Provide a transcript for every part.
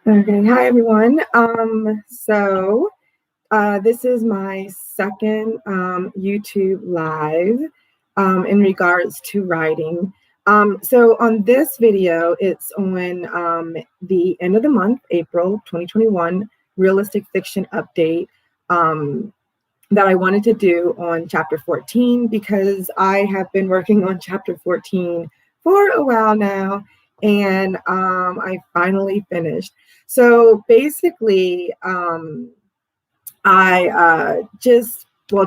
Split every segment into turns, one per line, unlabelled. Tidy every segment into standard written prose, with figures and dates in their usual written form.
Okay, hi everyone. This is my second YouTube live in regards to writing. So on this video, it's on the end of the month, April 2021, realistic fiction update that I wanted to do on chapter 14 because I have been working on chapter 14 for a while now, and I finally finished. So basically,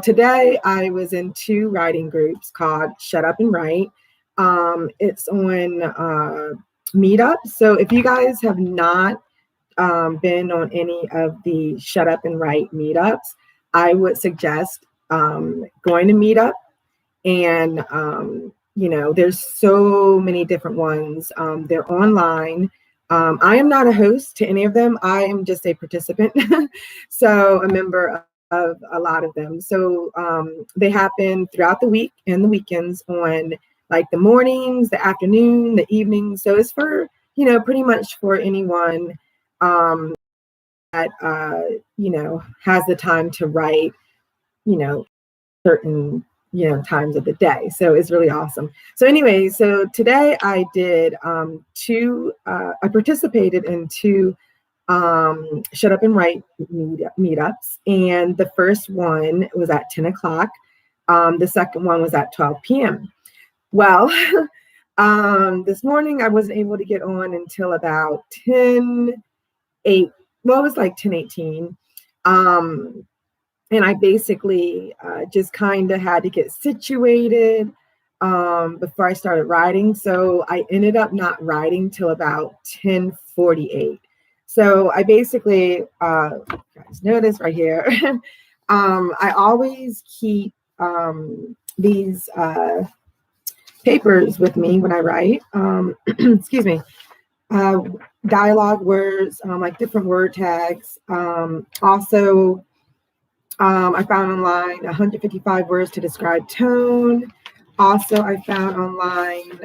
today I was in two writing groups called Shut Up and Write. It's on Meetups. So if you guys have not been on any of the Shut Up and Write meetups, I would suggest going to Meetup. And, there's so many different ones. They're online. I am not a host to any of them. I am just a participant. So a member of a lot of them. So they happen throughout the week and the weekends on like the mornings, the afternoon, the evenings. So it's for, pretty much for anyone that, has the time to write, certain, times of the day. So it's really awesome. So anyway, so today I did I participated in two Shut Up and Write meetups. And the first one was at 10 o'clock. The second one was at 12 p.m. Well, this morning I wasn't able to get on until about 10:08. Well, it was like 10:18. And I basically just kind of had to get situated before I started writing. So I ended up not writing till about 10:48. So I basically, you guys notice right here, I always keep these papers with me when I write. Excuse me. Dialogue words, like different word tags. Also, I found online 155 words to describe tone. Also, I found online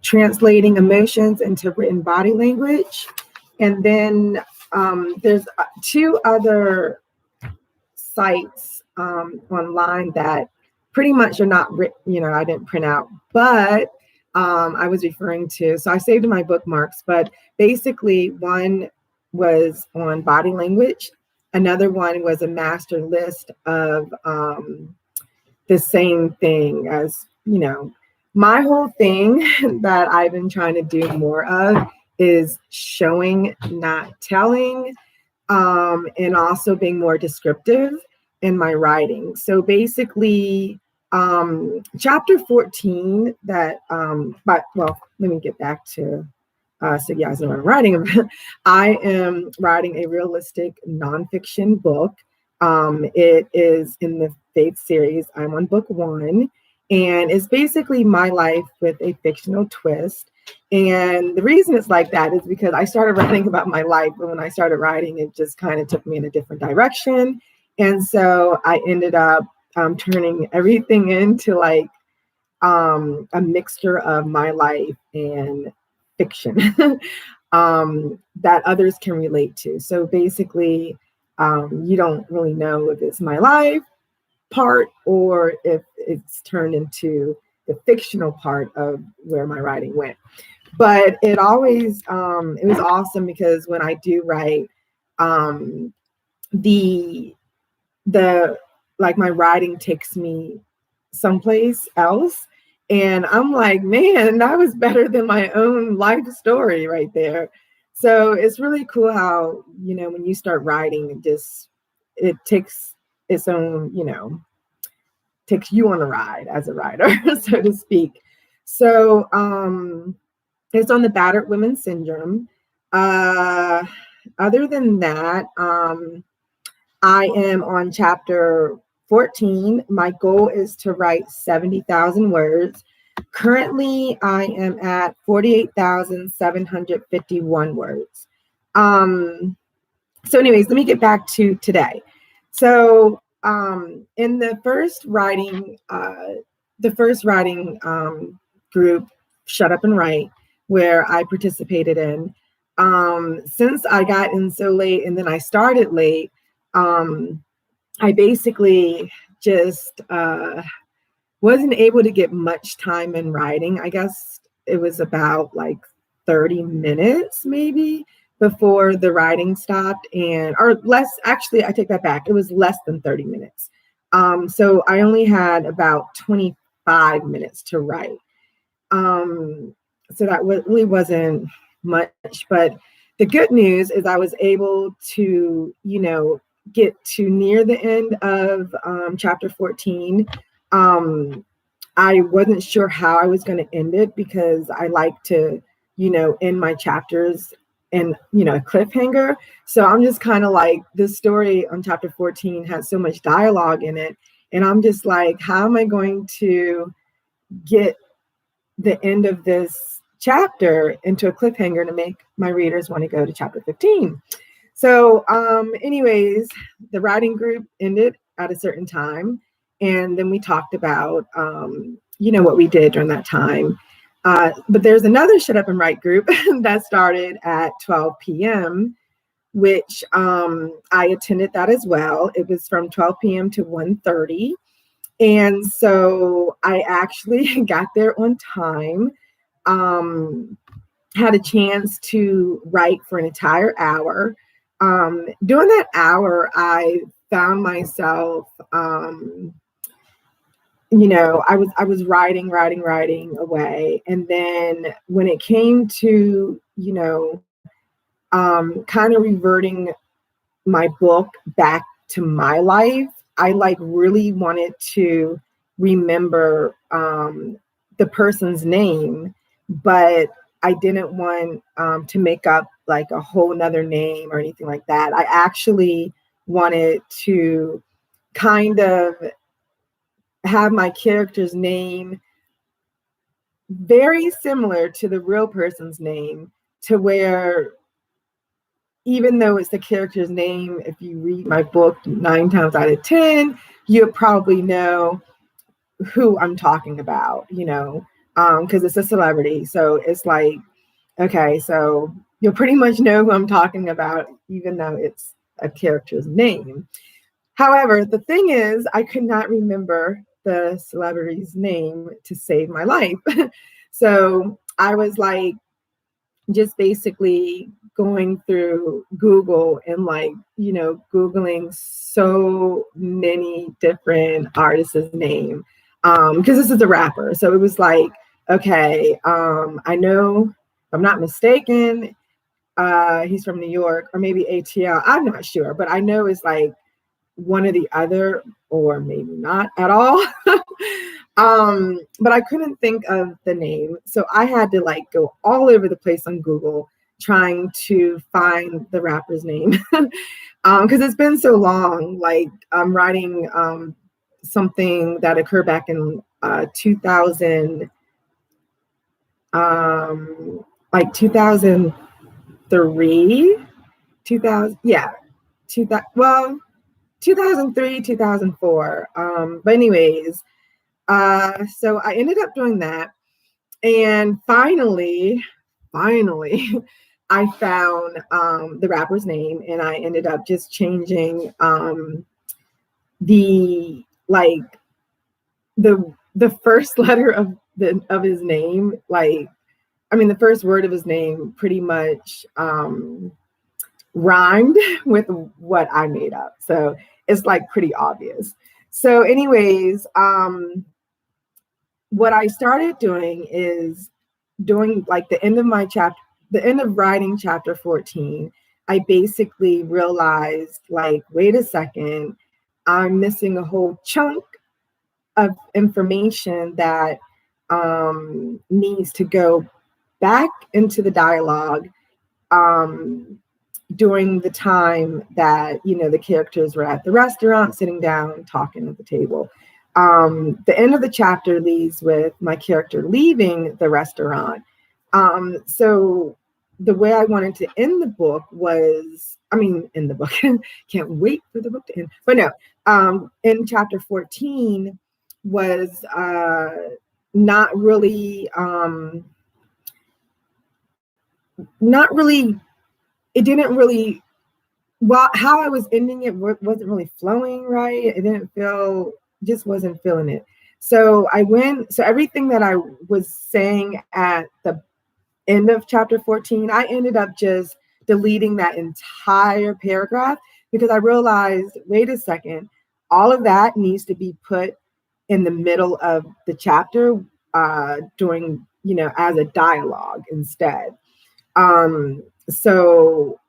translating emotions into written body language. And then there's two other sites online that pretty much are not written, I didn't print out, but I was referring to. So I saved in my bookmarks, but basically one was on body language. Another one was a master list of the same thing as, my whole thing that I've been trying to do more of is showing, not telling, and also being more descriptive in my writing. So basically, chapter 14 that, let me get back to, so you guys know what I'm writing. I am writing a realistic nonfiction book. It is in the Faith series. I'm on book 1, and it's basically my life with a fictional twist. And the reason it's like that is because I started writing about my life, but when I started writing, it just kind of took me in a different direction. And so I ended up turning everything into like a mixture of my life and fiction that others can relate to. So basically, you don't really know if it's my life part or if it's turned into the fictional part of where my writing went. But it always, it was awesome because when I do write, like my writing takes me someplace else. And I'm like, man, that was better than my own life story right there. So it's really cool how, when you start writing, it takes its own, takes you on a ride as a writer, so to speak. So it's on the battered women syndrome. Other than that, I am on chapter 14. My goal is to write 70,000 words. Currently, I am at 48,751 words. So anyways, let me get back to today. So in the first writing group, Shut Up and Write, where I participated in, since I got in so late and then I started late, I basically just wasn't able to get much time in writing. I guess it was about like 30 minutes maybe before the writing stopped, or less. Actually, I take that back. It was less than 30 minutes. So I only had about 25 minutes to write. So that really wasn't much, but the good news is I was able to, get to near the end of chapter 14. I wasn't sure how I was going to end it because I like to, end my chapters in, a cliffhanger. So I'm just kind of like, this story on chapter 14 has so much dialogue in it. And I'm just like, how am I going to get the end of this chapter into a cliffhanger to make my readers want to go to chapter 15? So anyways, the writing group ended at a certain time. And then we talked about, what we did during that time. But there's another Shut Up and Write group that started at 12 p.m., which I attended that as well. It was from 12 p.m. to 1:30. And so I actually got there on time, had a chance to write for an entire hour. During that hour, I found myself, I was writing away. And then when it came to, kind of reverting my book back to my life, I like really wanted to remember the person's name, but I didn't want to make up like a whole nother name or anything like that. I actually wanted to kind of have my character's name very similar to the real person's name, to where even though it's the character's name, if you read my book 9 times out of 10, you'll probably know who I'm talking about, because it's a celebrity. So it's like, okay, so you'll pretty much know who I'm talking about, even though it's a character's name. However, the thing is, I could not remember the celebrity's name to save my life. So I was like, just basically going through Google and like, Googling so many different artists' name, because this is a rapper. So it was like, okay, I know, if I'm not mistaken, he's from New York, or maybe ATL. I'm not sure, but I know it's like one or the other, or maybe not at all. But I couldn't think of the name. So I had to like go all over the place on Google trying to find the rapper's name. Because it's been so long. Like I'm writing something that occurred back in 2000, like 2003, 2000, yeah, 2000, well, 2003, 2004. But anyways, so I ended up doing that. And finally, I found the rapper's name, and I ended up just changing the first letter of his name. Like, I mean, the first word of his name pretty much rhymed with what I made up. So it's like pretty obvious. So anyways, what I started doing is doing like the end of writing chapter 14. I basically realized like, wait a second, I'm missing a whole chunk of information that needs to go back into the dialogue during the time that, the characters were at the restaurant, sitting down, talking at the table. The end of the chapter leads with my character leaving the restaurant. So the way I wanted to end the book was, in the book, can't wait for the book to end. But no, in chapter 14 was not really it didn't really, well, how I was ending it wasn't really flowing right. It didn't feel, just wasn't feeling it. So everything that I was saying at the end of chapter 14, I ended up just deleting that entire paragraph because I realized, wait a second, all of that needs to be put in the middle of the chapter during, as a dialogue instead. So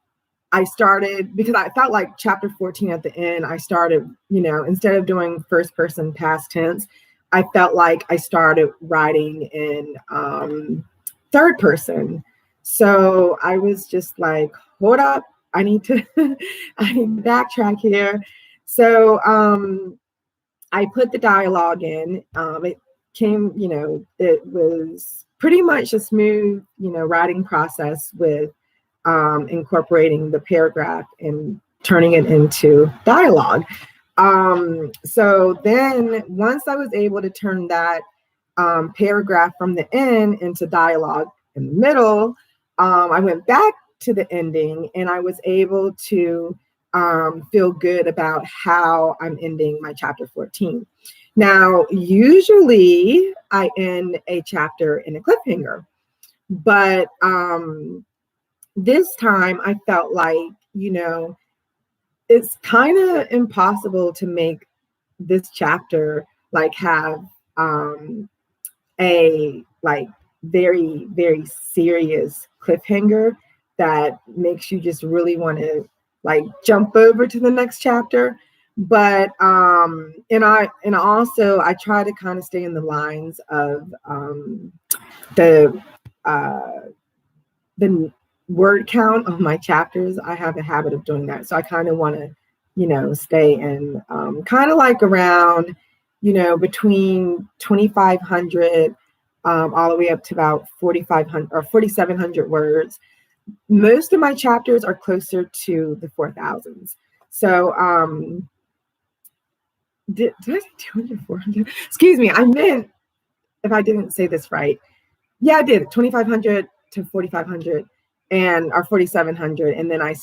I started, because I felt like chapter 14 at the end, I started, instead of doing first person past tense, I felt like I started writing in third person. So I was just like, hold up, I need to backtrack here. So I put the dialogue in. It came, it was pretty much a smooth, writing process with incorporating the paragraph and turning it into dialogue. So then once I was able to turn that paragraph from the end into dialogue in the middle, I went back to the ending and I was able to feel good about how I'm ending my chapter 14. Now, usually I end a chapter in a cliffhanger, but this time I felt like, it's kind of impossible to make this chapter like have a like very, very serious cliffhanger that makes you just really want to like jump over to the next chapter. But and also I try to kind of stay in the lines of the word count of my chapters. I have a habit of doing that. So I kind of want to, stay in kind of like around, between 2,500 all the way up to about 4,500 or 4,700 words. Most of my chapters are closer to the 4,000s. So did I say 200, 400? Excuse me, I meant, if I didn't say this right. Yeah, I did. 2,500 to 4,500 or 4,700. And then I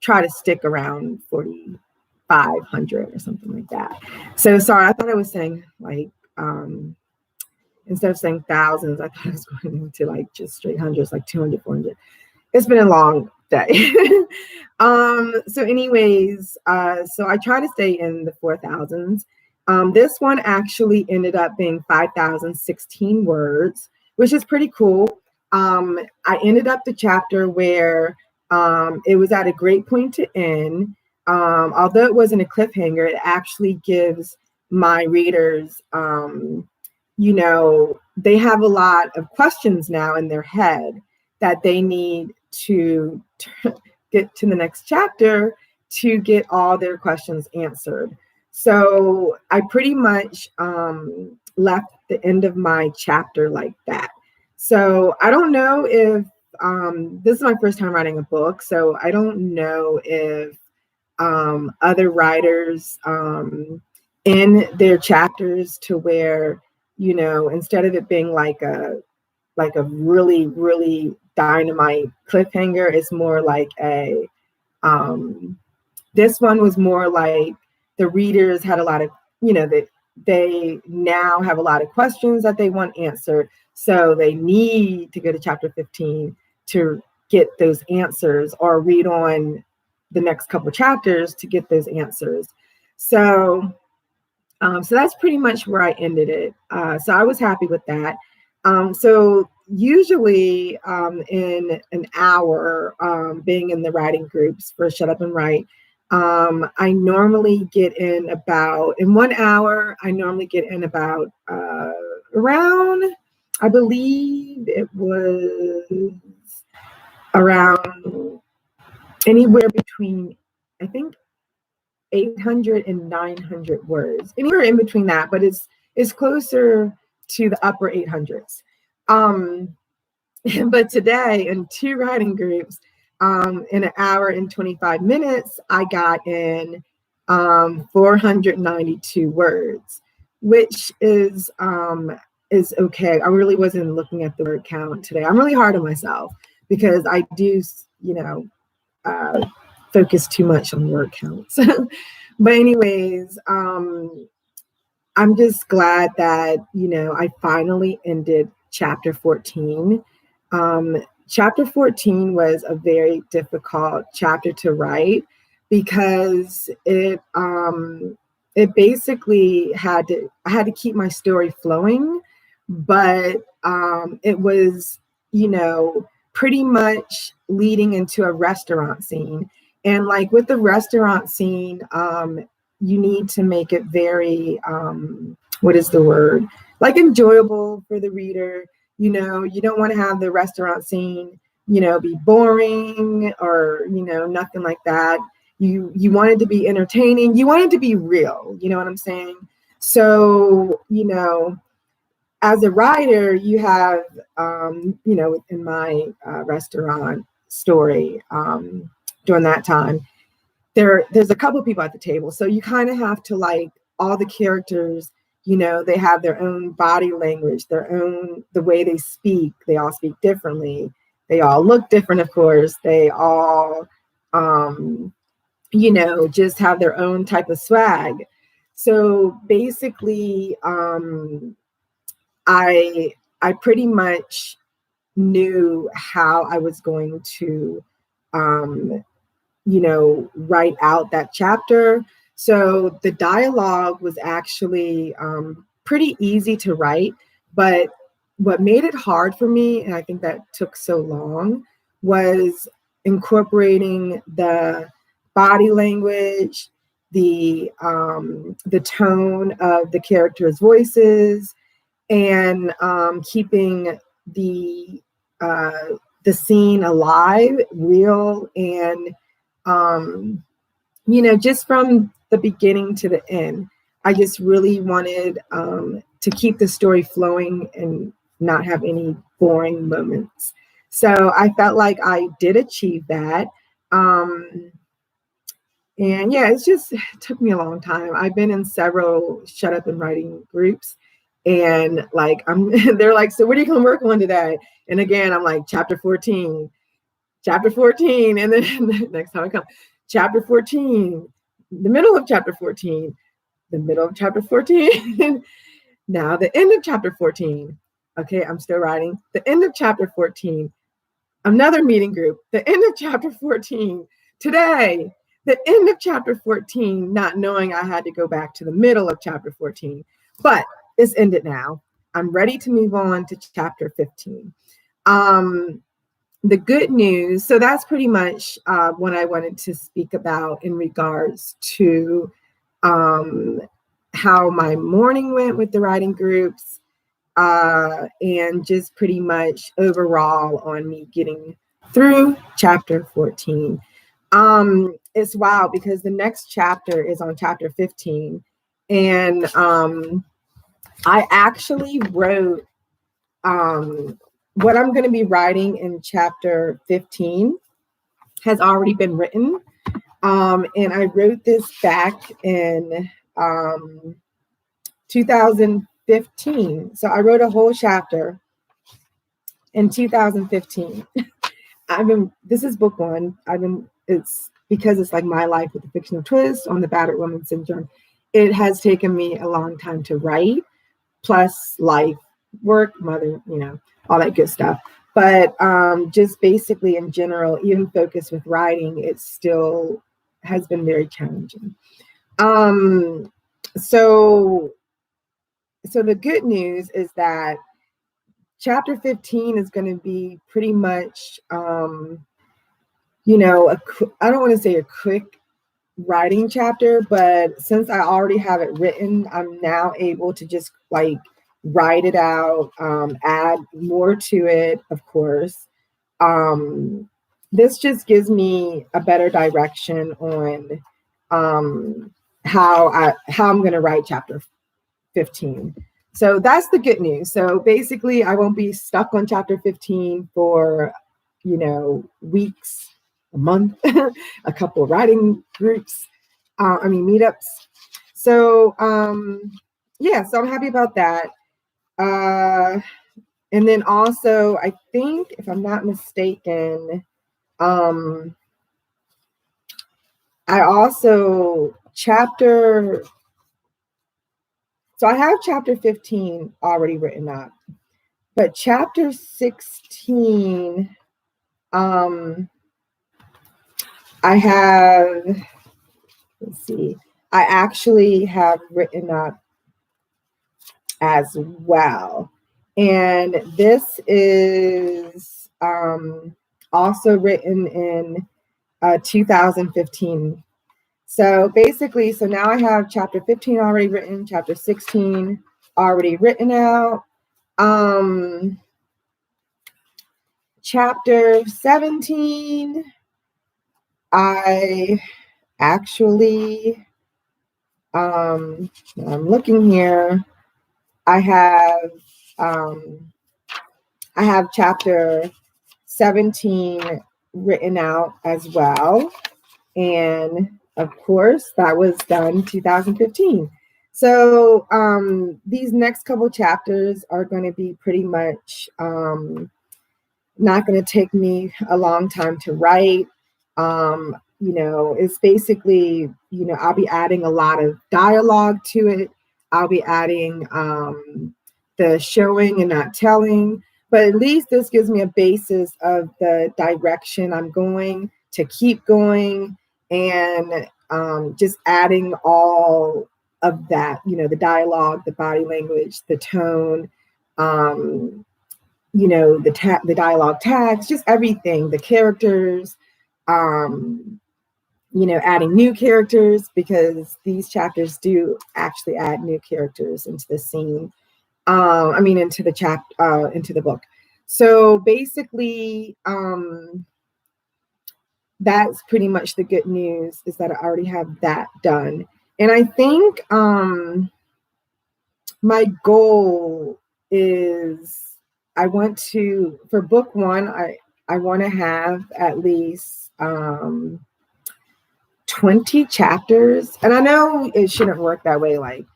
try to stick around 4,500 or something like that. So sorry, I thought I was saying like, instead of saying thousands, I thought I was going into like just straight hundreds, like 200, 400. It's been a long day. So anyways, so I try to stay in the 4,000s. This one actually ended up being 5,016 words, which is pretty cool. I ended up the chapter where it was at a great point to end. Although it wasn't a cliffhanger, it actually gives my readers, they have a lot of questions now in their head that they need to get to the next chapter to get all their questions answered. So I pretty much left the end of my chapter like that. So I don't know if this is my first time writing a book, so I don't know if other writers in their chapters to where, instead of it being like a really, really dynamite cliffhanger, it's more like a this one was more like the readers had a lot of, that they now have a lot of questions that they want answered. So they need to go to chapter 15 to get those answers or read on the next couple chapters to get those answers. So that's pretty much where I ended it. So I was happy with that. So usually in an hour, being in the writing groups for Shut Up and Write, I normally get in about, in 1 hour, I normally get in about around, I believe it was around anywhere between, I think, 800 and 900 words, anywhere in between that, but it's closer to the upper 800s. But today in 2 writing groups, in an hour and 25 minutes, I got in 492 words, which is okay. I really wasn't looking at the word count today. I'm really hard on myself because I do, focus too much on word counts. But anyways, I'm just glad that, I finally ended chapter 14. Chapter 14 was a very difficult chapter to write because it basically I had to keep my story flowing, but it was, pretty much leading into a restaurant scene. And like with the restaurant scene, you need to make it very, what is the word? Like enjoyable for the reader. You don't want to have the restaurant scene, be boring or, nothing like that. You want it to be entertaining. You want it to be real. You know what I'm saying? So, as a writer, you have, in my restaurant story during that time, there's a couple of people at the table. So you kind of have to like all the characters, they have their own body language, the way they speak. They all speak differently. They all look different, of course. They all, just have their own type of swag. So basically, I pretty much knew how I was going to, write out that chapter. So the dialogue was actually pretty easy to write, but what made it hard for me, and I think that took so long, was incorporating the body language, the tone of the characters' voices, and keeping the scene alive, real, and just from the beginning to the end. I just really wanted to keep the story flowing and not have any boring moments. So I felt like I did achieve that. And yeah, it took me a long time. I've been in several shut up and writing groups, and like they're like, so what are you going to work on today? And again, I'm like, chapter 14. And then next time I come, chapter 14, the middle of chapter 14, the middle of chapter 14. Now the end of chapter 14. Okay, I'm still writing. The end of chapter 14. Another meeting group. The end of chapter 14. Today, the end of chapter 14, not knowing I had to go back to the middle of chapter 14. But it's ended now. I'm ready to move on to chapter 15. The good news, so that's pretty much what I wanted to speak about in regards to how my morning went with the writing groups, and just pretty much overall on me getting through chapter 14. It's wild because the next chapter is on chapter 15, and I actually wrote what I'm going to be writing in chapter 15 has already been written. And I wrote this back in 2015. So I wrote a whole chapter in 2015. This is book one. It's because it's like my life with a fictional twist on the battered woman syndrome. It has taken me a long time to write, plus life, work, mother, all that good stuff. But just basically in general, even focused with writing, it still has been very challenging. So the good news is that chapter 15 is going to be pretty much, I don't want to say a quick writing chapter, but since I already have it written, I'm now able to just like write it out, add more to it, of course. This just gives me a better direction on how I'm going to write chapter 15. So that's the good news. So basically, I won't be stuck on chapter 15 for, weeks, a month, a couple of writing groups, meetups. So, so I'm happy about that. And then also, I think, if I'm not mistaken, I also so I have chapter 15 already written up, but chapter 16, I have, let's see, I actually have written up as well. And this is also written in 2015. So basically, so now I have chapter 15 already written, chapter 16 already written out. Chapter 17, I actually, I'm looking here. I have chapter 17 written out as well. And of course, that was done 2015. So these next couple chapters are going to be pretty much not going to take me a long time to write. It's basically, I'll be adding a lot of dialogue to it. I'll be adding the showing and not telling, but at least this gives me a basis of the direction I'm going to keep going, and just adding all of that, the dialogue, the body language, the tone, the dialogue tags, just everything, the characters, adding new characters, because these chapters do actually add new characters into the scene. Into the book. So basically, that's pretty much the good news, is that I already have that done. And I think my goal is, for book one, I want to have at least 20 chapters. And I know it shouldn't work that way, like,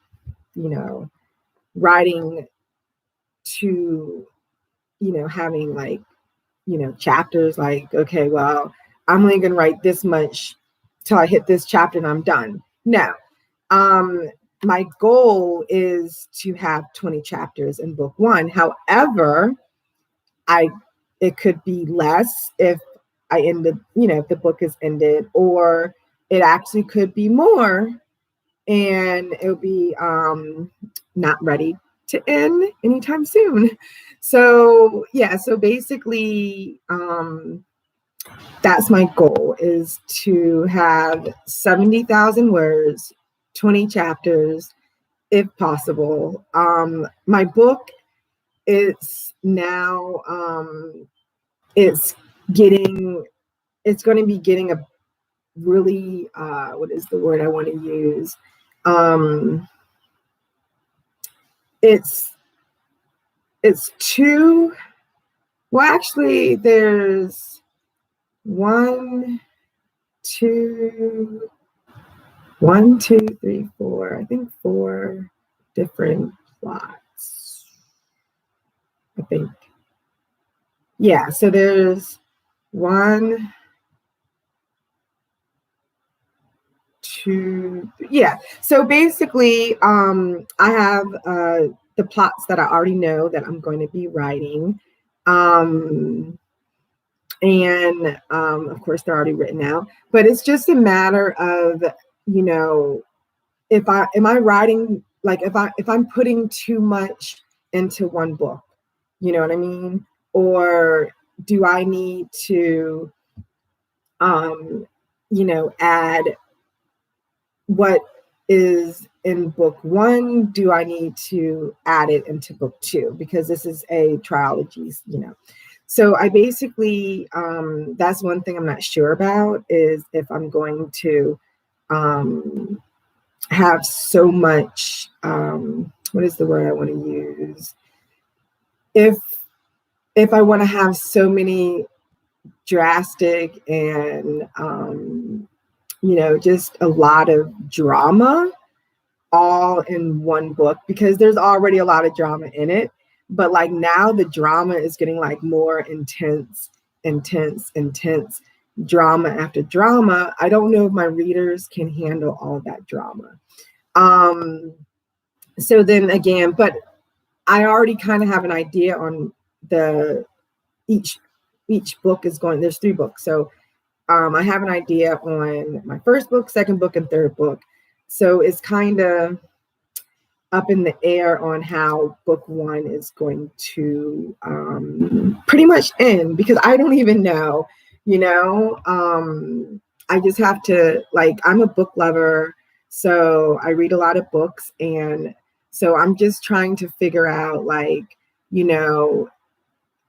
writing to, having like, chapters, like, okay, well, I'm only going to write this much till I hit this chapter and I'm done. No. My goal is to have 20 chapters in book one. However, it could be less if I ended, if the book is ended, or it actually could be more and it'll be not ready to end anytime soon. So yeah, so basically that's my goal, is to have 70,000 words, 20 chapters, if possible. My book is now, it's going to be getting a really, what is the word I want to use? It's two, well, actually there's 1, 2, 1, 2, 3, 4, I think 4 different plots, I think. Yeah, so there's 1, 2, yeah. So basically, I have the plots that I already know that I'm going to be writing. And of course, they're already written out. But it's just a matter of, am I writing, like, if I'm putting too much into one book, you know what I mean? Or do I need to, add what is in book one? Do I need to add it into book two? Because this is a trilogy, So I basically, that's one thing I'm not sure about, is if I'm going to have so much, what is the word I want to use? If I want to have so many drastic and, just a lot of drama all in one book, because there's already a lot of drama in it. But like now the drama is getting like more intense, drama after drama, I don't know if my readers can handle all of that drama. So then again, but I already kind of have an idea on each book is going, there's 3 books. So I have an idea on my first book, second book, and third book. So it's kind of up in the air on how book 1 is going to pretty much end, because I don't even know, I just have to, I'm a book lover, so I read a lot of books, and so I'm just trying to figure out,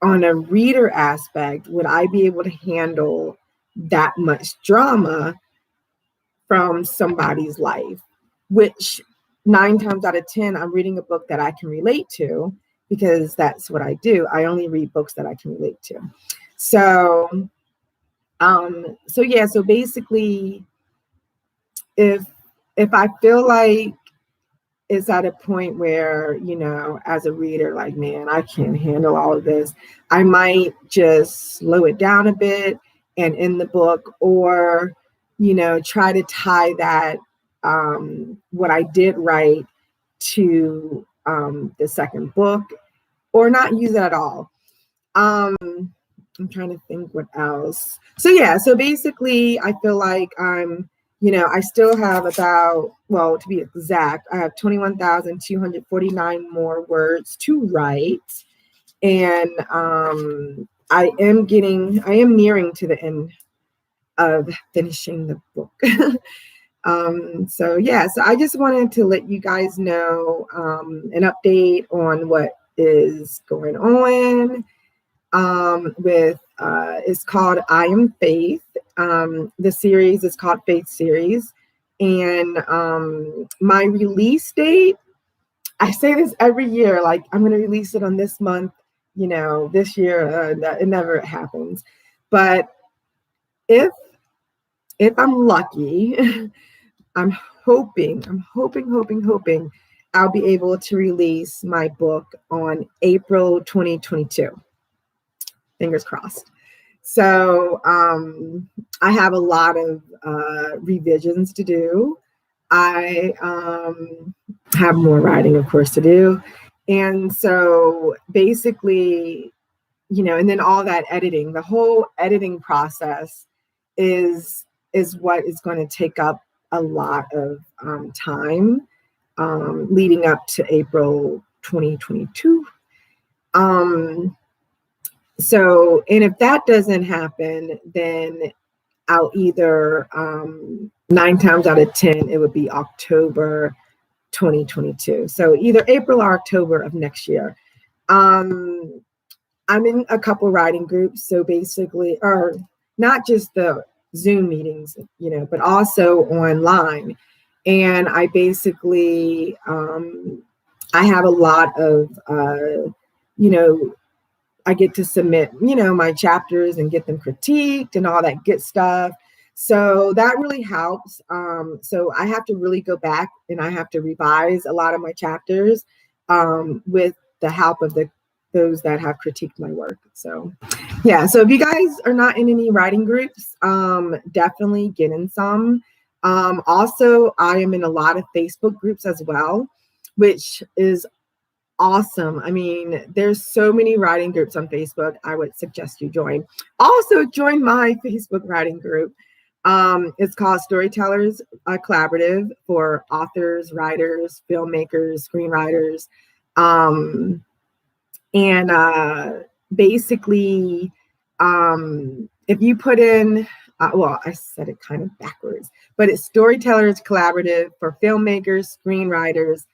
on a reader aspect, would I be able to handle that much drama from somebody's life, which 9 times out of 10, I'm reading a book that I can relate to, because that's what I do. I only read books that I can relate to. So, so basically, if I feel like it's at a point where, as a reader, man, I can't handle all of this, I might just slow it down a bit and end the book, or, try to tie that, what I did write to the second book, or not use it at all. I'm trying to think what else. So basically, I feel like I still have about, well, to be exact, I have 21,249 more words to write. And I am nearing to the end of finishing the book. So I just wanted to let you guys know an update on what is going on with it's called I Am Faith. The series is called Faith Series, and my release date, I say this every year, I'm going to release it on this month, this year, it never happens. But if I'm lucky, I'm hoping I'll be able to release my book on April 2022. Fingers crossed. So I have a lot of revisions to do. I have more writing, of course, to do. And so basically, and then all that editing, the whole editing process is what is going to take up a lot of time leading up to April 2022. So, and if that doesn't happen, then I'll either 9 times out of 10, it would be October 2022. So either April or October of next year. I'm in a couple writing groups. So basically, or not just the Zoom meetings, but also online. And I basically, I have a lot of, I get to submit, my chapters and get them critiqued and all that good stuff. So that really helps. So I have to really go back and I have to revise a lot of my chapters with the help of those that have critiqued my work. So so if you guys are not in any writing groups, definitely get in some. Also, I am in a lot of Facebook groups as well, which is awesome. I mean, there's so many writing groups on Facebook. I would suggest you join. Also, join my Facebook writing group. It's called Storytellers Collaborative for authors, writers, filmmakers, screenwriters. And basically, if you put in, well, I said it kind of backwards, but it's Storytellers Collaborative for filmmakers, screenwriters,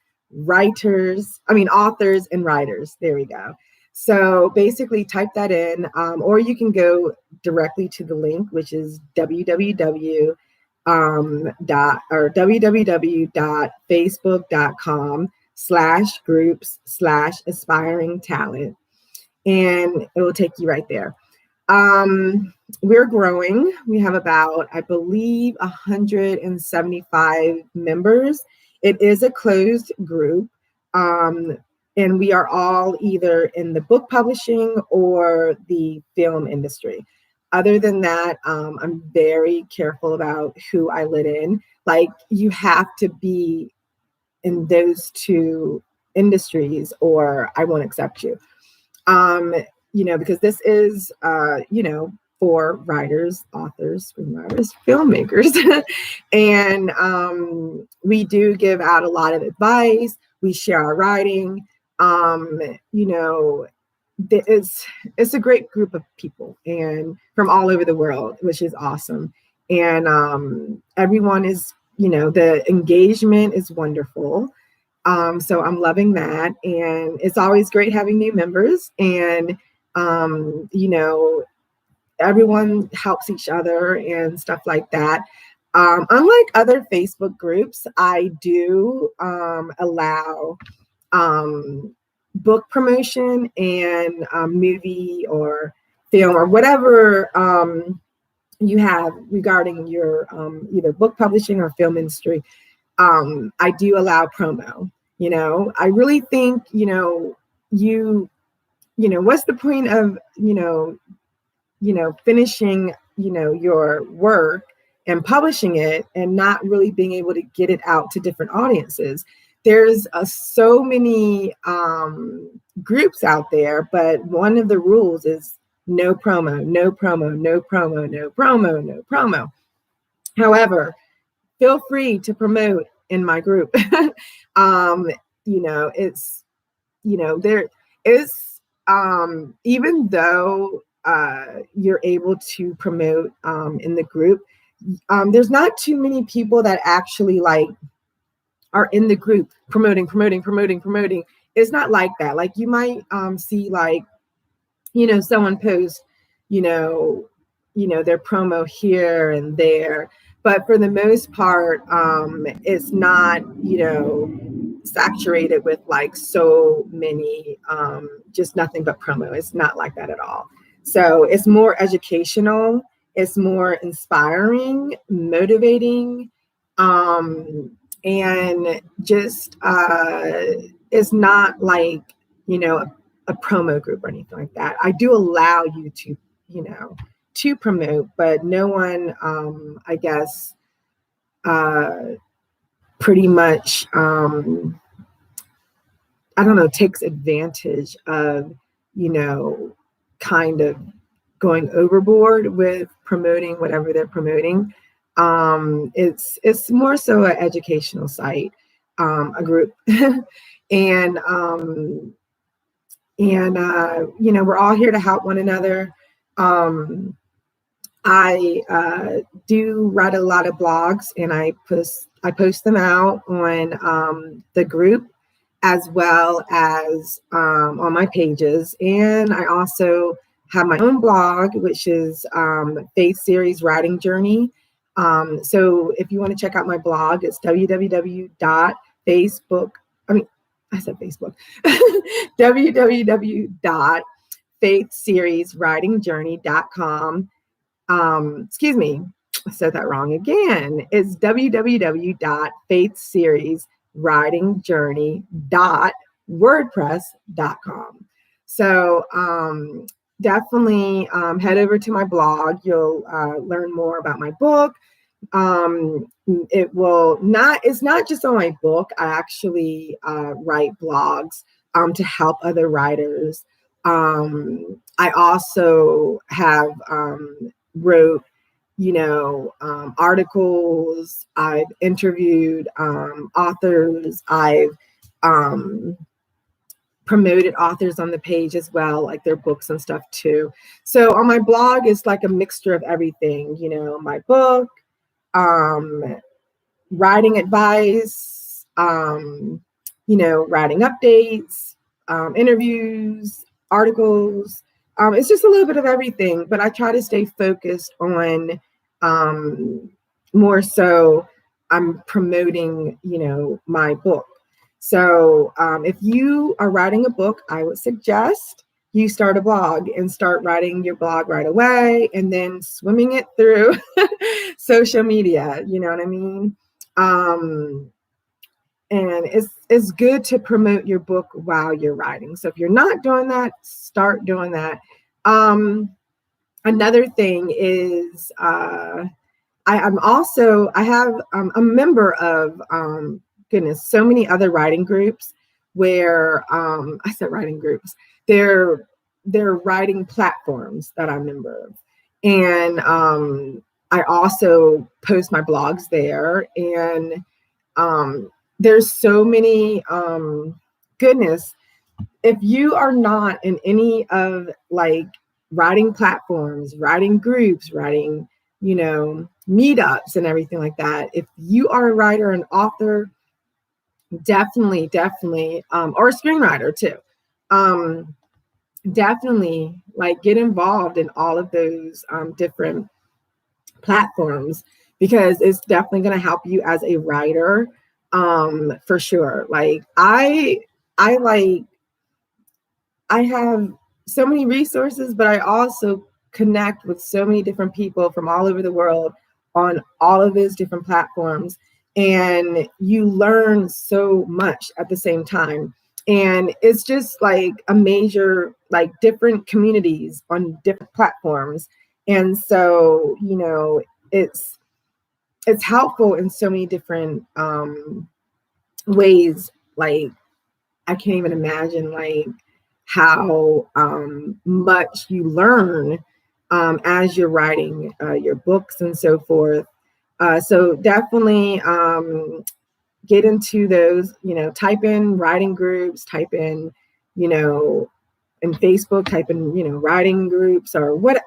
authors and writers. There we go. So basically type that in, or you can go directly to the link, which is www.facebook.com/groups/aspiring talent. And it will take you right there. We're growing. We have about, I believe, 175 members. It is a closed group, and we are all either in the book publishing or the film industry. Other than that, I'm very careful about who I let in. Like, you have to be in those two industries or I won't accept you. Because this is, for writers, authors, screenwriters, filmmakers. And we do give out a lot of advice. We share our writing. Um, you know, it's a great group of people and from all over the world, which is awesome. And everyone is, the engagement is wonderful. So I'm loving that. And it's always great having new members. And, everyone helps each other and stuff like that. Unlike other Facebook groups, I do allow book promotion and movie or film or whatever you have regarding your either book publishing or film industry. I do allow promo. I really think, what's the point of, finishing, your work and publishing it and not really being able to get it out to different audiences. There's so many groups out there, but one of the rules is no promo, no promo, no promo, no promo, no promo. However, feel free to promote in my group. It's, there is, even though you're able to promote in the group, there's not too many people that actually are in the group promoting. It's not like that. Like, you might see someone post, their promo here and there. But for the most part, it's not, saturated with so many, just nothing but promo. It's not like that at all. So it's more educational. It's more inspiring, motivating, and just it's not like, a promo group or anything like that. I do allow you to promote, but no one, I guess, pretty much, I don't know, takes advantage of, kind of going overboard with promoting whatever they're promoting. It's more so an educational site, a group. and we're all here to help one another. I do write a lot of blogs, and I post them out on the group as well as on my pages. And I also have my own blog, which is Faith Series Writing Journey. So if you want to check out my blog, it's www.facebook. I said Facebook. www.faithserieswritingjourney.com. Excuse me, I said that wrong again. It's www.faithserieswritingjourney.wordpress.com. So definitely head over to my blog. You'll learn more about my book. It's not just on my book. I actually write blogs to help other writers. I also have wrote, articles. I've interviewed authors. I've promoted authors on the page as well, like their books and stuff too. So on my blog, it's like a mixture of everything, my book, writing advice, writing updates, interviews, articles. It's just a little bit of everything, but I try to stay focused on more so I'm promoting, my book. So if you are writing a book, I would suggest you start a blog and start writing your blog right away and then swimming it through social media. You know what I mean? And it's good to promote your book while you're writing. So if you're not doing that, start doing that. another thing is I'm a member of goodness, so many other writing groups where I said writing groups. They're writing platforms that I'm a member of. And I also post my blogs there. And there's so many goodness. If you are not in any of like writing platforms, writing groups, writing, meetups and everything like that, if you are a writer and author, definitely, or a screenwriter too, definitely like get involved in all of those different platforms, because it's definitely going to help you as a writer, for sure. Like I have so many resources, but I also connect with so many different people from all over the world on all of those different platforms. And you learn so much at the same time. And it's just like a major, like different communities on different platforms. And so, it's helpful in so many different ways. Like, I can't even imagine like how much you learn as you're writing your books and so forth. So definitely get into those, type in writing groups, type in, in Facebook, type in, writing groups or what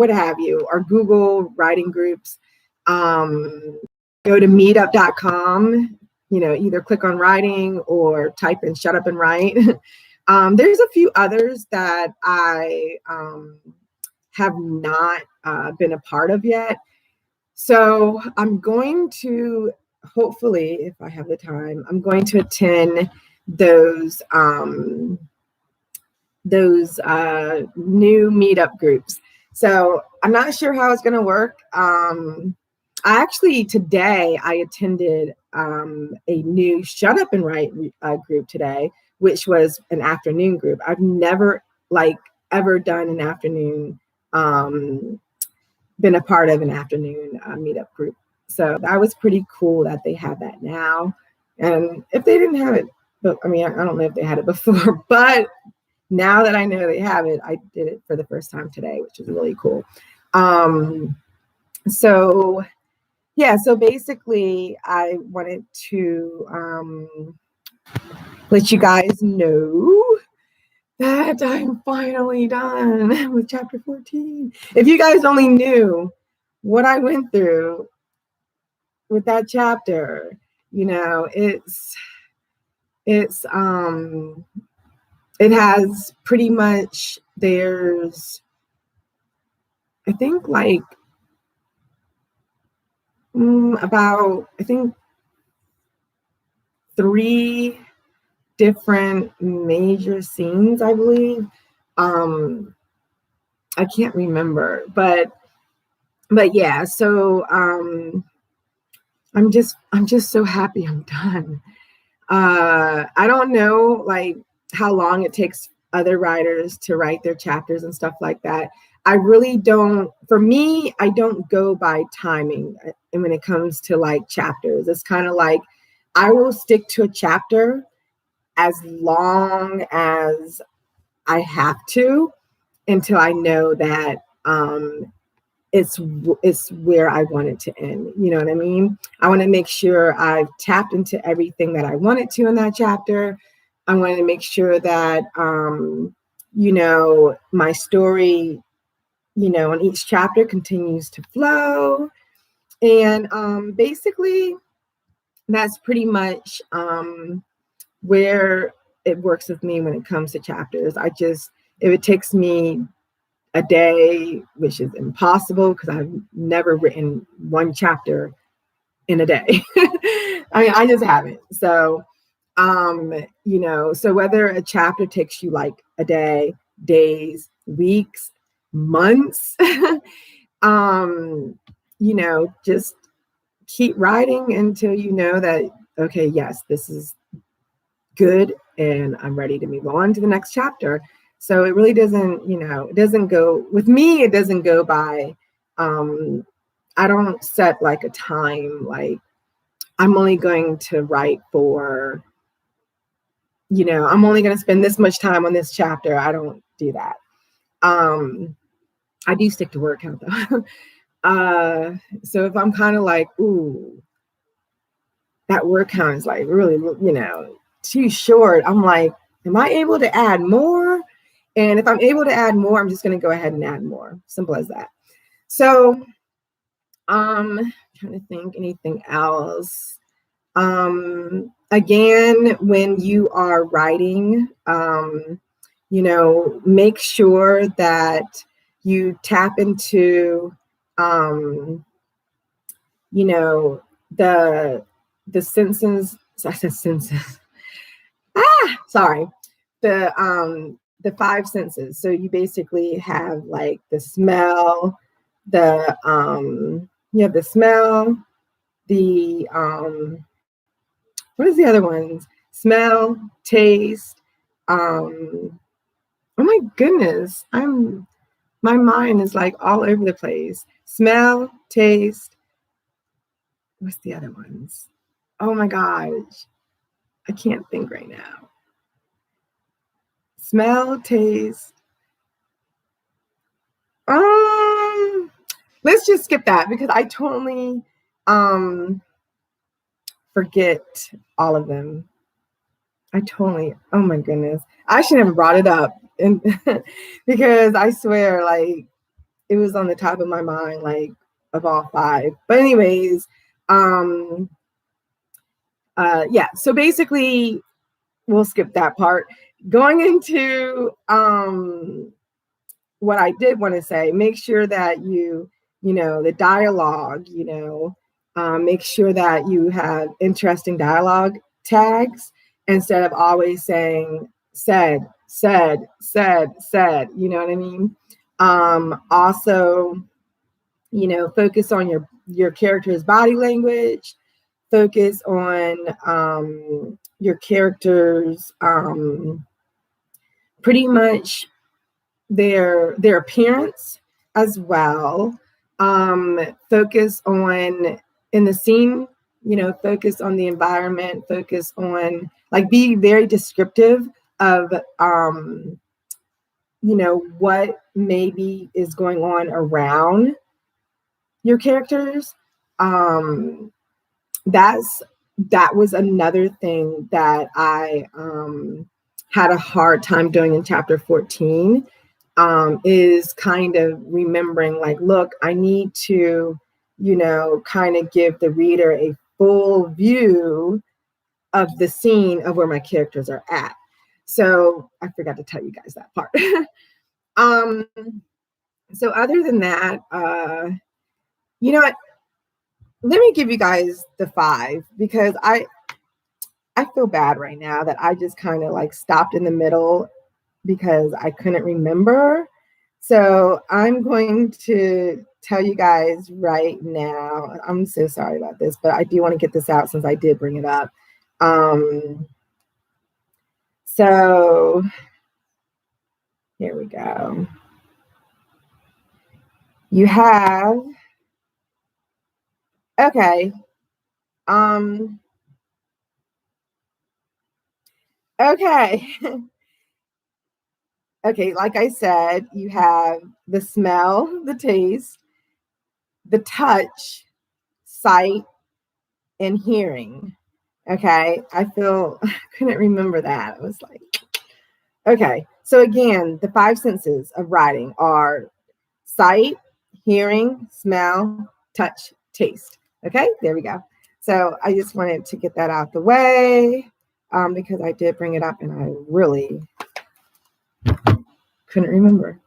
have you, or Google writing groups. Go to meetup.com, either click on writing or type in shut up and write. There's a few others that I have not been a part of yet. So I'm going to, hopefully, if I have the time, I'm going to attend those new meetup groups. So I'm not sure how it's going to work. Today I attended a new Shut Up and Write group today, which was an afternoon group. I've never ever done an afternoon, been a part of an afternoon meetup group. So that was pretty cool that they have that now. And if they didn't have it, but I don't know if they had it before, but now that I know they have it, I did it for the first time today, which is really cool. So basically I wanted to let you guys know that I'm finally done with chapter 14. If you guys only knew what I went through with that chapter, it has pretty much, there's, I think about 3 different major scenes, I believe. I can't remember, but yeah, so I'm just so happy I'm done. I don't know how long it takes other writers to write their chapters and stuff like that. I really don't, for me, I don't go by timing. And when it comes to chapters, it's kind of like I will stick to a chapter as long as I have to until I know that it's where I want it to end. You know what I mean? I want to make sure I've tapped into everything that I wanted to in that chapter. I want to make sure that, my story, in each chapter continues to flow. And basically, that's pretty much where it works with me when it comes to chapters. If it takes me a day, which is impossible because I've never written one chapter in a day. I just haven't. So, so whether a chapter takes you a day, days, weeks, months, just keep writing until you know that, okay, yes, this is good and I'm ready to move on to the next chapter. So it really doesn't, it doesn't go with me. It doesn't go by. I don't set like a time, like I'm only going to write for, I'm only going to spend this much time on this chapter. I don't do that. I do stick to word count though. So if I'm kind of like, ooh, that word count is like really, too short, I'm like, am I able to add more? And if I'm able to add more, I'm just going to go ahead and add more. Simple as that. So, trying to think anything else. Again, when you are writing, make sure that you tap into, the senses. I said senses. Sorry. The five senses. So you basically have like the smell, you have the smell, the what is the other ones? Smell, taste. Oh my goodness, my mind is like all over the place. Smell, taste. What's the other ones? Oh my gosh, I can't think right now. Smell, taste. Let's just skip that because I totally forget all of them. Oh my goodness. I should have brought it up and because I swear like it was on the top of my mind, like of all five. But anyways, yeah, so basically we'll skip that part. Going into what I did want to say, make sure that the dialogue, make sure that you have interesting dialogue tags instead of always saying said, you know what I mean? Also, focus on your character's body language, focus on your character's pretty much their appearance as well. Focus on in the scene, focus on the environment, focus on like be very descriptive of what maybe is going on around your characters. That was another thing that I had a hard time doing in chapter 14, is kind of remembering like, look, I need to, kind of give the reader a full view of the scene of where my characters are at. So I forgot to tell you guys that part. So other than that, you know what? Let me give you guys the 5 because I feel bad right now that I just kind of like stopped in the middle because I couldn't remember. So I'm going to tell you guys right now. I'm so sorry about this, but I do want to get this out since I did bring it up. So here we go. You have, okay. Okay. Okay, like I said, you have the smell, the taste, the touch, sight, and hearing. Okay, I couldn't remember that. It was like, okay. So again, the 5 senses of writing are sight, hearing, smell, touch, taste. Okay, there we go. So I just wanted to get that out the way because I did bring it up and I really couldn't remember.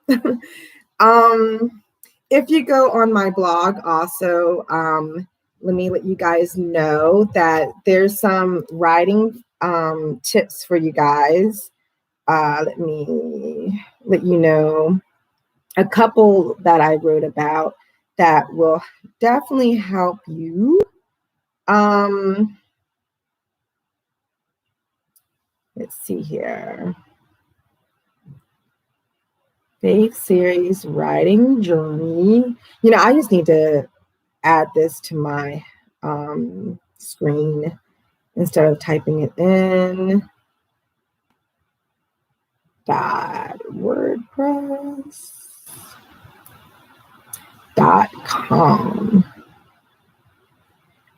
If you go on my blog also, let me let you guys know that there's some writing tips for you guys. Let me let you know a couple that I wrote about that will definitely help you. Let's see here. Faith Series Writing Journey. You know, I just need to add this to my screen instead of typing it in. .wordpress.com.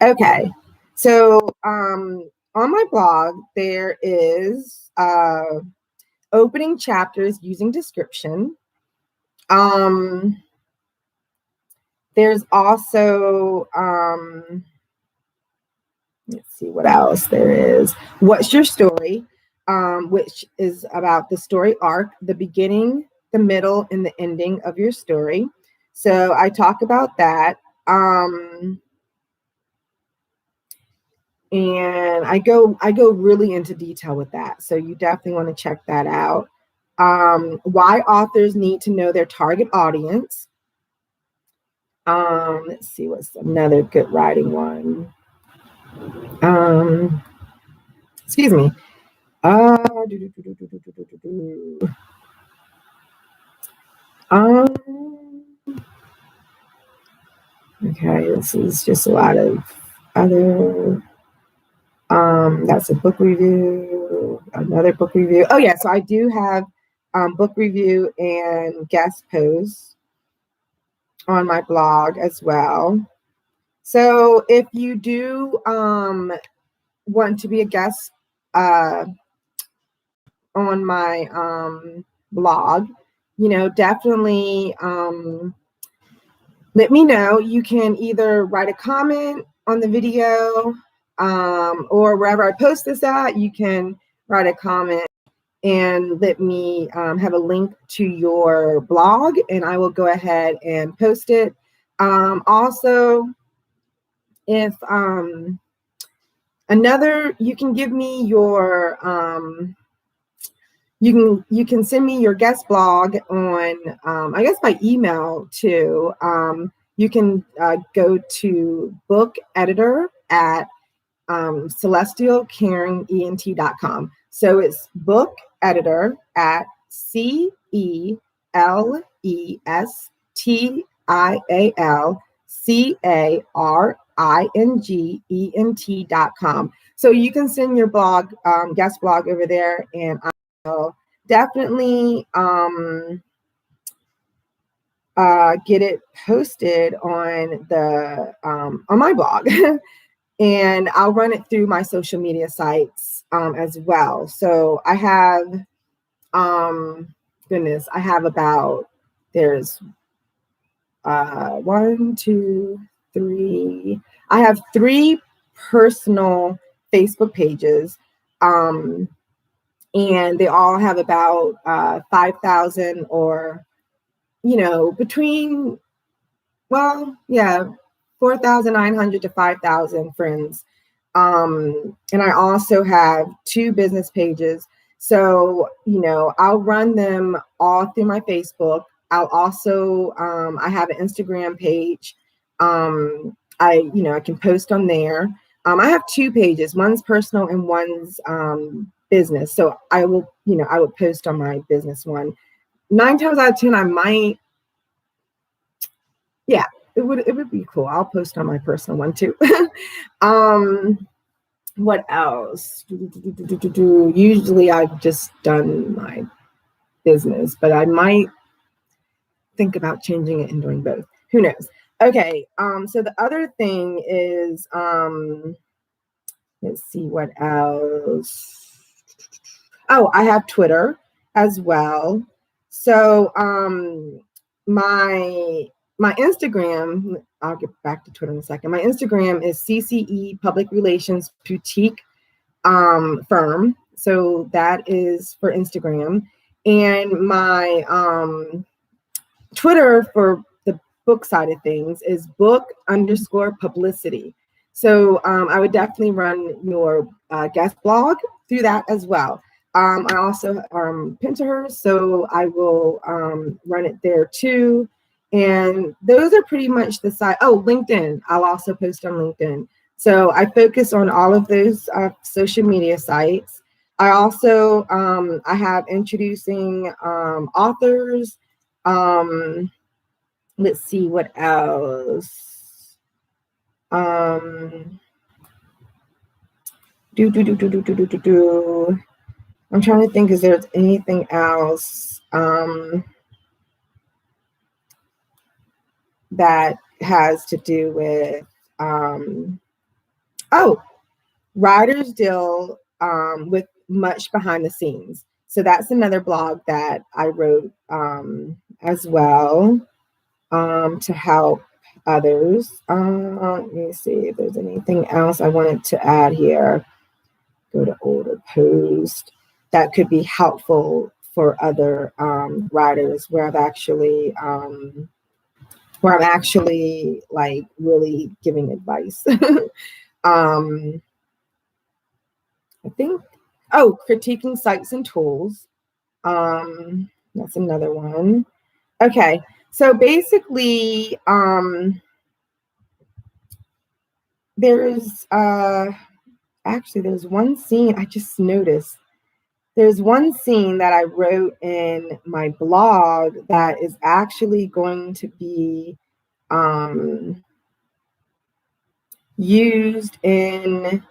Okay, so on my blog there is opening chapters using description. There's also let's see what else there is. What's your story? Which is about the story arc, the beginning, the middle, and the ending of your story. So I talk about that. And I go really into detail with that. So you definitely want to check that out. Why authors need to know their target audience. Let's see what's another good writing one. Excuse me. Okay, this is just a lot of other. That's a book review, another book review. Oh yeah, so I do have book review and guest posts on my blog as well. So if you do want to be a guest on my blog, you know, definitely let me know. You can either write a comment on the video or wherever I post this at, you can write a comment and let me have a link to your blog, and I will go ahead and post it. Also, if you can give me your you can send me your guest blog on I guess by email too. You can go to bookeditor at celestialcaringent.com. So it's bookeditor at celestialcaringent.com. So you can send your blog, guest blog over there, and I will definitely get it posted on the on my blog. And I'll run it through my social media sites as well. So I have, goodness, I have about, there's 1, 2, 3. I have 3 personal Facebook pages. And they all have about 5,000 or, you know, between, well, yeah, 4,900 to 5,000 friends. And I also have 2 business pages. So, you know, I'll run them all through my Facebook. I'll also, I have an Instagram page. I can post on there. I have 2 pages. One's personal and one's business. So I would post on my business one. 9 times out of 10, I might, yeah. It would be cool. I'll post on my personal one too. What else? Usually I've just done my business, but I might think about changing it and doing both. Who knows? Okay. So the other thing is, let's see what else. Oh, I have Twitter as well. So my Instagram, I'll get back to Twitter in a second. My Instagram is CCE Public Relations Boutique Firm. So that is for Instagram. And my Twitter for the book side of things is book_publicity. So I would definitely run your guest blog through that as well. I also Pinterest, so I will run it there too. And those are pretty much the side. Oh, LinkedIn. I'll also post on LinkedIn. So I focus on all of those social media sites. I also I have introducing authors Let's see what else. I'm trying to think, is there anything else that has to do with writers deal with much behind the scenes. So that's another blog that I wrote as well to help others. Let me see if there's anything else I wanted to add here. Go to older post that could be helpful for other writers where I'm actually like really giving advice. I think, critiquing sites and tools. That's another one. Okay, so basically, there's one scene I just noticed. There's one scene that I wrote in my blog that is actually going to be used in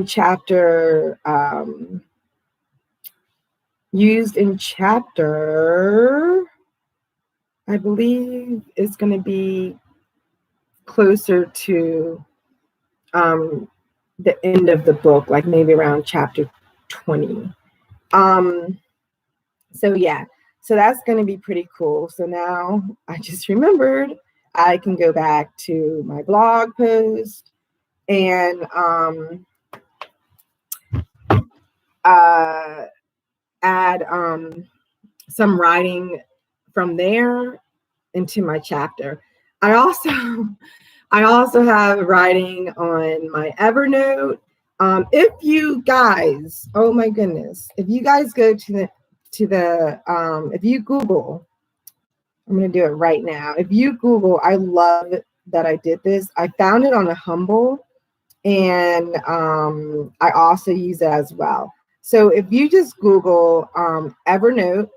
chapter I believe it's going to be closer to the end of the book, like maybe around chapter 20. So yeah, so that's going to be pretty cool. So now I just remembered I can go back to my blog post and add some writing from there into my chapter. I also have writing on my Evernote. If you guys, oh my goodness, if you guys go to the if you Google, I'm going to do it right now. If you Google, I love that I did this. I found it on a Humble, and I also use it as well. So if you just Google Evernote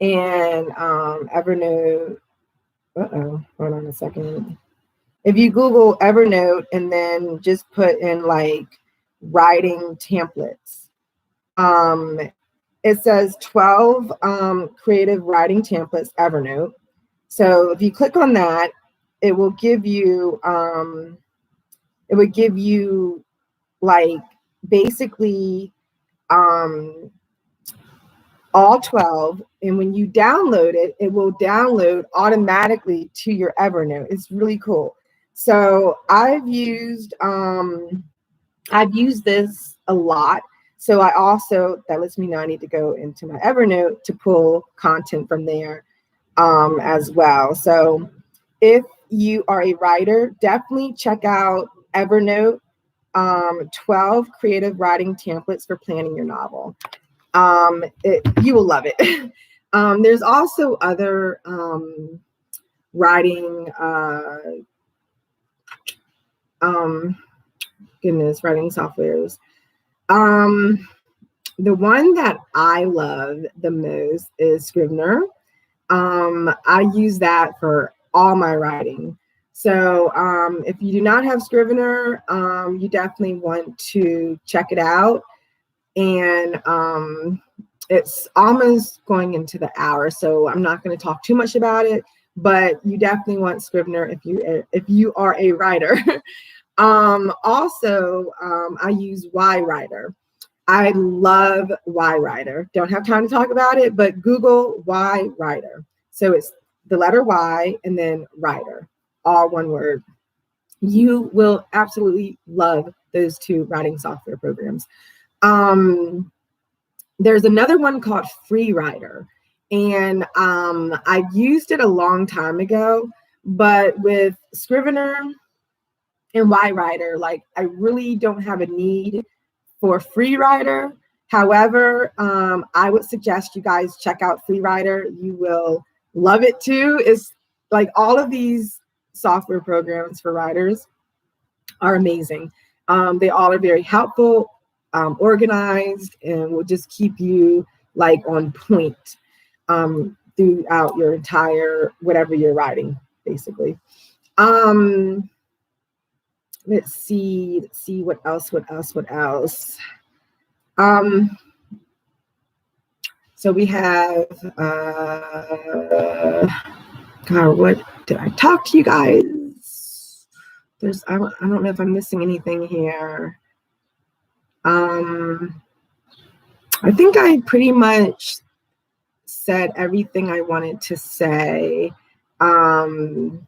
and Evernote, hold on a second. If you Google Evernote and then just put in like writing templates, it says 12 creative writing templates Evernote. So if you click on that, it will give you like basically all 12, and when you download it, it will download automatically to your Evernote. It's really cool. So I've used this a lot. So that lets me know I need to go into my Evernote to pull content from there as well. So if you are a writer, definitely check out Evernote, 12 creative writing templates for planning your novel. You will love it. There's also other writing writing softwares. The one that I love the most is Scrivener. I use that for all my writing. So if you do not have Scrivener, you definitely want to check it out. And it's almost going into the hour, so I'm not going to talk too much about it, but you definitely want Scrivener if you are a writer. Also, I use YWriter. I love YWriter. Don't have time to talk about it, but Google YWriter. So it's the letter Y and then writer, all one word. You will absolutely love those two writing software programs. There's another one called FreeWriter, and I used it a long time ago, but with Scrivener and YWriter, like I really don't have a need for FreeWriter. However, I would suggest you guys check out FreeWriter. You will love it too. It's like all of these software programs for writers are amazing. They all are very helpful, organized, and will just keep you like on point throughout your entire whatever you're writing, basically. Let's see what else. So we have God, what did I talk to you guys? I don't know if I'm missing anything here. I think I pretty much said everything I wanted to say. One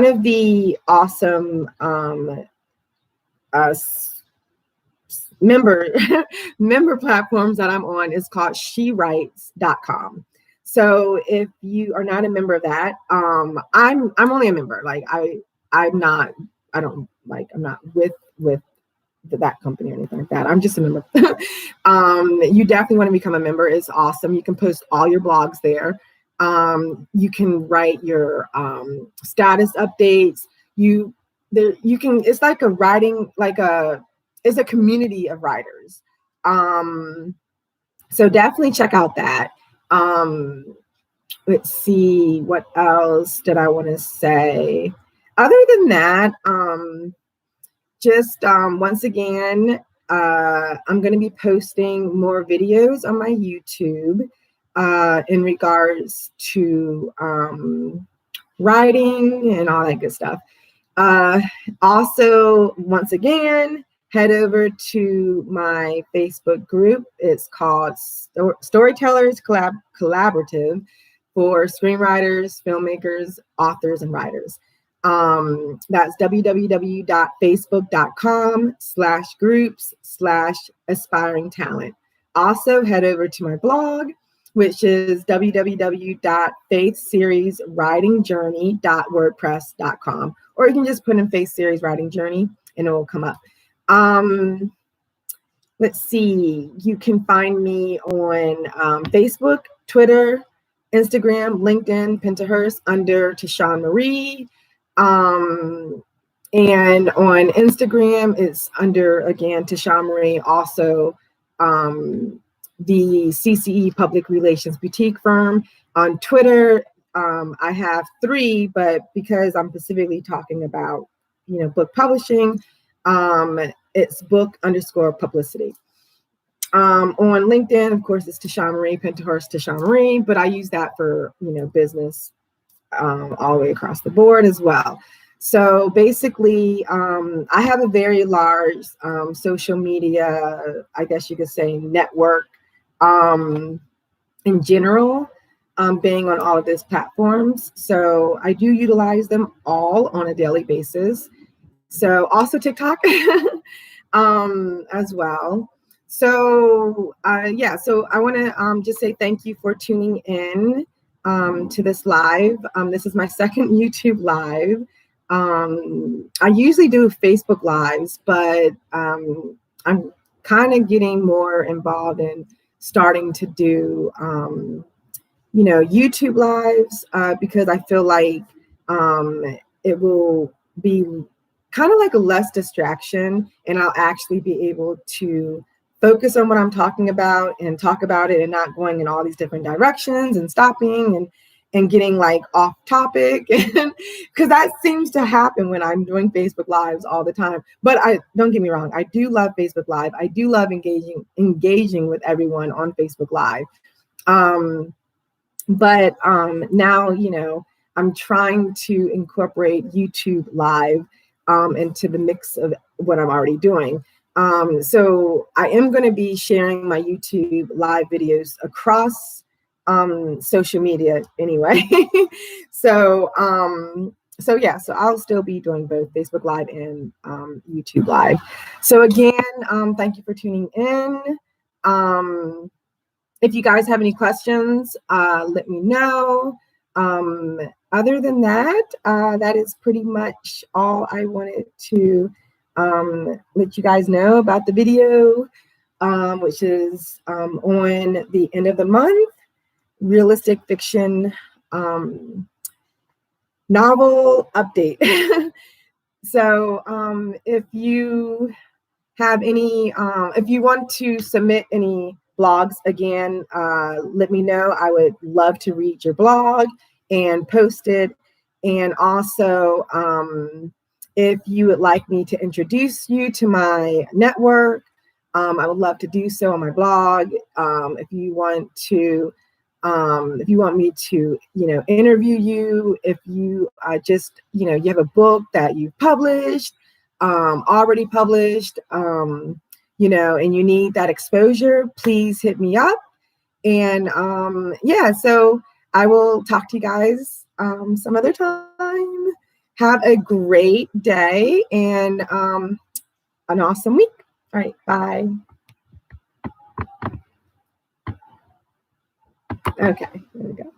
of the awesome member platforms that I'm on is called shewrites.com. So if you are not a member of that, I'm only a member. Like I'm not with that company or anything like that. I'm just a member. You definitely want to become a member. It's awesome. You can post all your blogs there. You can write your status updates. It's like a writing, it's a community of writers. So definitely check out that. Let's see, what else did I want to say? Other than that, once again, I'm going to be posting more videos on my YouTube in regards to writing and all that good stuff. Also, once again, head over to my Facebook group. It's called Storytellers Collaborative for screenwriters, filmmakers, authors, and writers. That's www.facebook.com/groups/aspiring talent. Also, head over to my blog, which is www.faithserieswritingjourney.wordpress.com, or you can just put in Faith Series Writing Journey and it will come up. Let's see, you can find me on Facebook, Twitter, Instagram, LinkedIn, Pinterest under Tishawn Marie. And on Instagram, it's under, again, Tishawn Marie. Also, the CCE Public Relations Boutique Firm. On Twitter, I have 3, but because I'm specifically talking about, book publishing, it's book_publicity. On LinkedIn, of course, it's Tishawn Marie, Pinterest, Tishawn Marie, but I use that for, business all the way across the board as well. So basically, I have a very large social media, I guess you could say, network in general, being on all of these platforms. So I do utilize them all on a daily basis. So also TikTok as well. So so I want to just say thank you for tuning in to this live. This is my second YouTube live. I usually do Facebook lives, but I'm kind of getting more involved in starting to do, YouTube lives because I feel like it will be kind of like a less distraction, and I'll actually be able to focus on what I'm talking about and talk about it and not going in all these different directions and stopping and getting like off topic, because that seems to happen when I'm doing Facebook lives all the time. But don't get me wrong, I do love Facebook Live. I do love engaging with everyone on Facebook Live. But now, I'm trying to incorporate YouTube Live into the mix of what I'm already doing. So I am going to be sharing my YouTube live videos across social media anyway. So I'll still be doing both Facebook Live and YouTube Live. So again, thank you for tuning in. If you guys have any questions, let me know. Other than that, that is pretty much all I wanted to let you guys know about the video, which is on the end of the month, realistic fiction novel update. So if you have any, if you want to submit any blogs again, let me know. I would love to read your blog and post it. And also, if you would like me to introduce you to my network, I would love to do so on my blog. If you want to, if you want me to, interview you, if you just, you have a book that you've published, already published, and you need that exposure, please hit me up. And yeah, so I will talk to you guys some other time. Have a great day and an awesome week. All right, bye. Okay, there we go.